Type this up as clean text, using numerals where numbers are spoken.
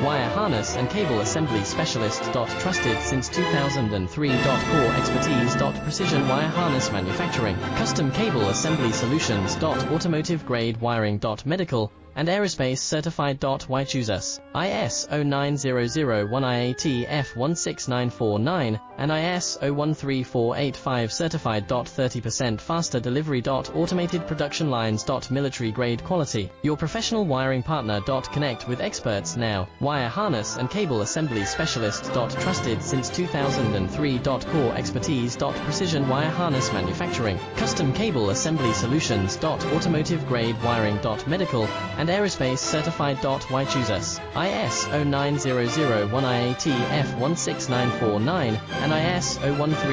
Wire harness and cable assembly specialist. Trusted since 2003. Core expertise. Precision wire harness manufacturing. Custom cable assembly solutions. Automotive grade wiring. Medical and aerospace certified. Why choose us? ISO 9001 IATF 16949 and ISO 13485 certified. 30% faster delivery. Automated production lines. Military grade quality. Your professional wiring partner. Connect with experts now. Wire harness and cable assembly specialist. Trusted since 2003. Core expertise. Precision wire harness manufacturing. Custom cable assembly solutions. Automotive grade wiring. Medical and aerospace certified. Why choose us? ISO 9001 IATF 16949 and ISO 13485